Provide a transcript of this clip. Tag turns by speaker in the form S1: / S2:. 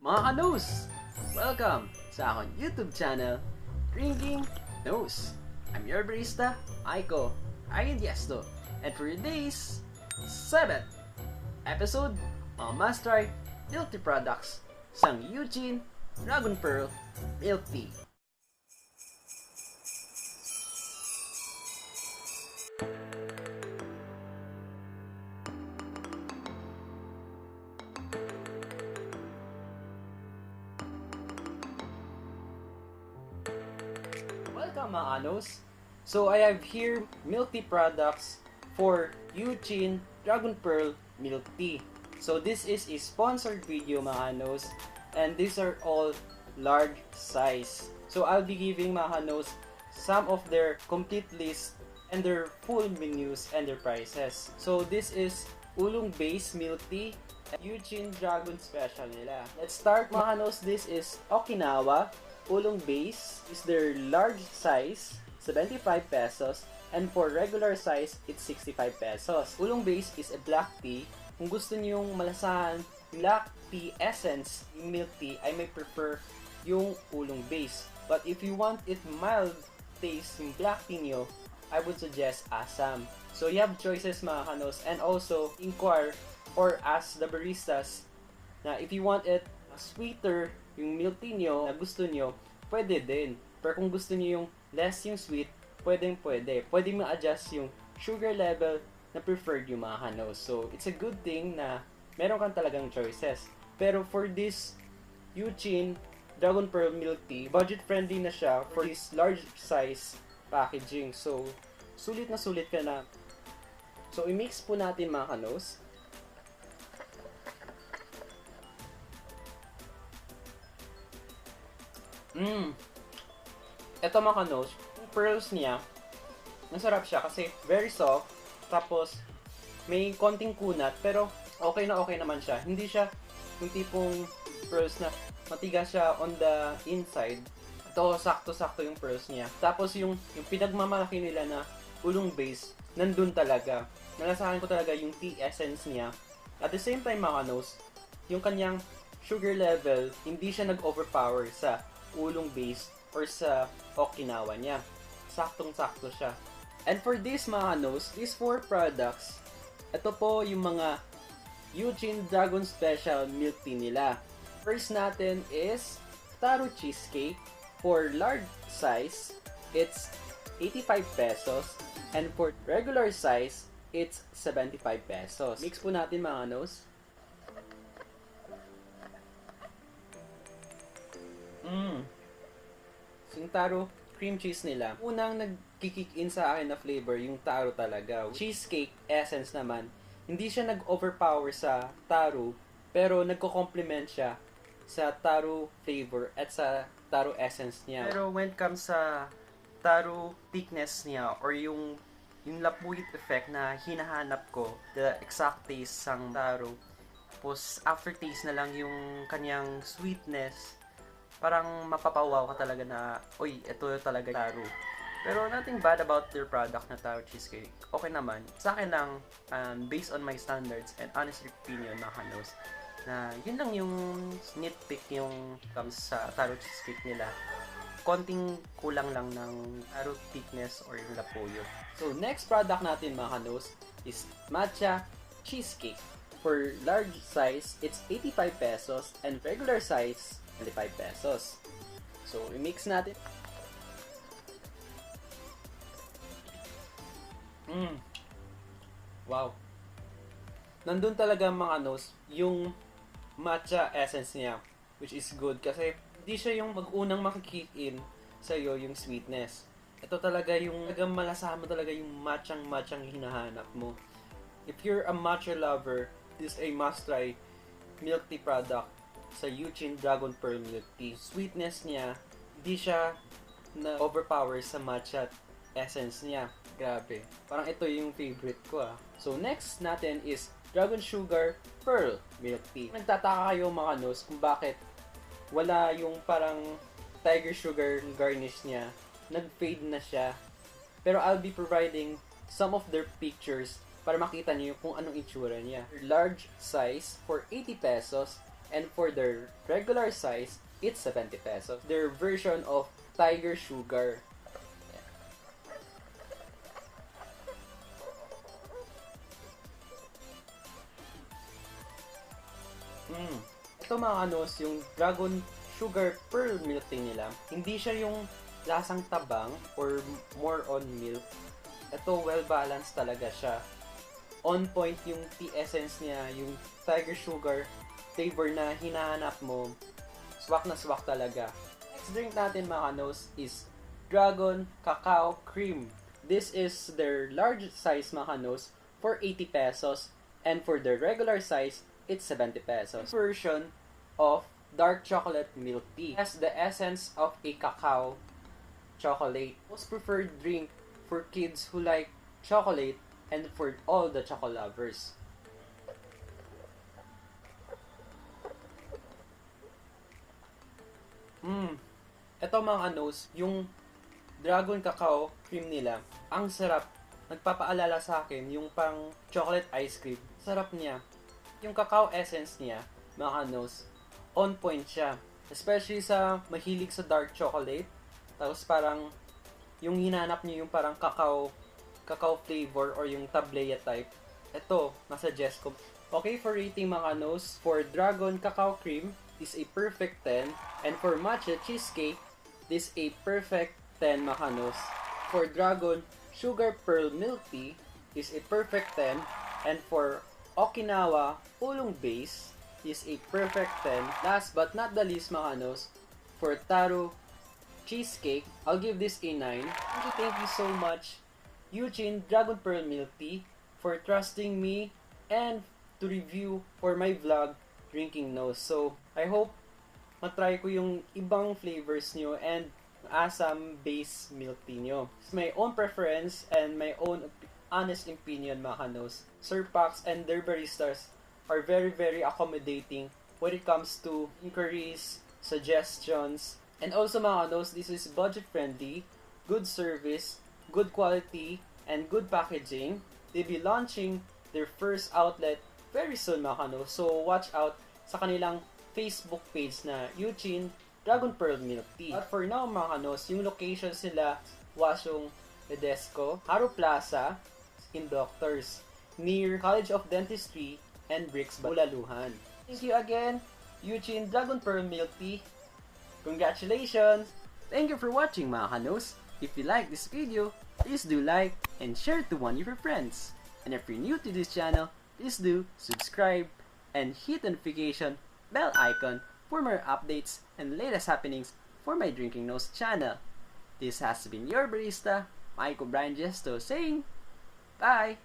S1: Mga ka-nose! Welcome sa akong YouTube channel, Drinking Nose. I'm your barista, Aiko Diesto. And for today's 7th episode, must try milk tea products sang Eugene Dragon Pearl Milk Tea. Welcome mga anos! So I have here milk tea products for Eugene Dragon Pearl Milk Tea. So this is a sponsored video mga anos, and these are all large size. So I'll be giving mga anos some of their complete list and their full menus and their prices. So this is Ulong Base Milk Tea, Eugene Dragon Special nila. Let's start mga anos. This is Okinawa Ulong Base is their large size, 75 pesos, and for regular size, it's 65 pesos. Ulong Base is a black tea. Kung gusto niyo yung malasahan black tea essence, yung milk tea, I may prefer yung Ulong Base. But if you want it mild taste yung black tea niyo, I would suggest Assam. So you have choices mga kanos, and also inquire or ask the baristas na if you want it sweeter yung milk tea nyo na gusto nyo, pwede din. Pero kung gusto nyo yung less yung sweet, pwede. Pwede mo adjust yung sugar level na preferred yung mga kanos. So, it's a good thing na meron kang talagang choices. Pero for this Eugene Dragon Pearl Milk Tea, budget friendly na siya for this large size packaging. So, sulit na sulit ka na. So, i-mix po natin mga kanos. Ito mga kanos, yung pearls niya, masarap siya kasi very soft, tapos may konting kunat, pero okay naman siya. Hindi siya yung tipong pearls na matigas siya on the inside. Ito, sakto-sakto yung pearls niya. Tapos yung pinagmamalaki nila na Ulong Base, nandun talaga. Nalasahan ko talaga yung tea essence niya. At the same time mga kanos, yung kanyang sugar level, hindi siya nag-overpower sa Ulong Base or sa Okinawa niya. Saktong-sakto siya. And for this mga kanos, these 4 products, ito po yung mga Eugene Dragon Special Milk Tea nila. First natin is Taro Cheesecake. For large size, it's 85 pesos. And for regular size, it's 75 pesos. Mix po natin mga kanos. So, yung taro cream cheese nila, unang nag-kick in sa akin na flavor, yung taro talaga. Cheesecake essence naman, hindi siya nag-overpower sa taro, pero nagko-complement siya sa taro flavor at sa taro essence niya. Pero when it comes sa taro thickness niya, or yung lapuyit effect na hinahanap ko, the exact taste sang taro, tapos aftertaste na lang yung kanyang sweetness, parang mapapawaw ka talaga na, uy, ito talaga taro. Pero nothing bad about their product na Taro Cheesecake. Okay naman. Sa akin lang, based on my standards and honest opinion, mga kanos, na yun lang yung nitpick yung comes sa Taro Cheesecake nila. Konting kulang lang ng taro thickness or yung lapuyo. So, next product natin mga kanos is Matcha Cheesecake. For large size, it's 85 pesos and regular size, 25 pesos. So, i-mix natin. Wow. Nandun talaga mga kanos, yung matcha essence niya, which is good kasi hindi siya yung mag-unang makikick in sa'yo yung sweetness. Ito talaga yung malasahan mo talaga yung matchang hinahanap mo. If you're a matcha lover, this is a must-try milk tea product sa Eugene Dragon Pearl Milk Tea. Sweetness niya, hindi siya na-overpower sa matcha essence niya. Grabe. Parang ito yung favorite ko So next natin is Dragon Sugar Pearl Milk Tea. Nagtataka kayo mga kanos kung bakit wala yung parang tiger sugar garnish niya. Nag-fade na siya. Pero I'll be providing some of their pictures para makita niyo kung anong itsura niya. Large size for 80 pesos and for their regular size, it's 70 pesos. Their version of Tiger Sugar. Ito mga kanos, yung Dragon Sugar Pearl Milk Tea nila, hindi siya yung lasang tabang or more on milk. Ito, well-balanced talaga siya. On point yung tea essence niya, yung Tiger Sugar flavor na hinahanap mo. Swak na swak talaga. Next drink natin mga kanos is Dragon Cacao Cream. This is their large size mga kanos for 80 pesos. And for their regular size, it's 70 pesos. Version of dark chocolate milk tea. It has the essence of a cacao chocolate. Most preferred drink for kids who like chocolate and for all the chocolate lovers. Ito mga kanos, yung Dragon Cacao Cream nila, ang sarap. Nagpapaalala sa akin yung pang chocolate ice cream. Sarap niya. Yung cacao essence niya, mga kanos, on point siya. Especially sa mahilig sa dark chocolate. Tapos parang yung hinanap niyo yung parang cacao flavor or yung tablea type. Ito, masuggest ko. Okay, for rating mga kanos, for Dragon Cacao Cream is a perfect 10. And for Matcha Cheesecake, this a perfect 10 mga kanos. For Dragon Sugar Pearl Milk Tea is a perfect 10. And for Okinawa Oolong Base is a perfect 10. Last but not the least mga kanos, for Taro Cheesecake, I'll give this a 9. Thank you so much, Eugene Dragon Pearl Milk Tea, for trusting me and to review for my vlog, Drinking Nose. So, I hope matry ko yung ibang flavors nyo and asam base milk tea nyo. It's my own preference and my own honest opinion mga kanos. Sir Pax and their baristas are very accommodating when it comes to inquiries, suggestions, and also mga kanos, this is budget friendly, good service, good quality, and good packaging. They'll be launching their first outlet very soon mga kanos. So watch out sa kanilang Facebook page na Eugene Dragon Pearl Milk Tea. But for now mga kanos, yung locations nila, Wasong Edesco, Haro Plaza, in Doctors, near College of Dentistry, and Bricks, Bulaluhan. Thank you again, Eugene Dragon Pearl Milk Tea. Congratulations! Thank you for watching mga kanos. If you like this video, please do like and share to one of your friends. And if you're new to this channel, please do subscribe and hit the notification bell icon for more updates and latest happenings for my Drinking Nose channel. This has been your barista, Michael Brian Gesto, saying bye!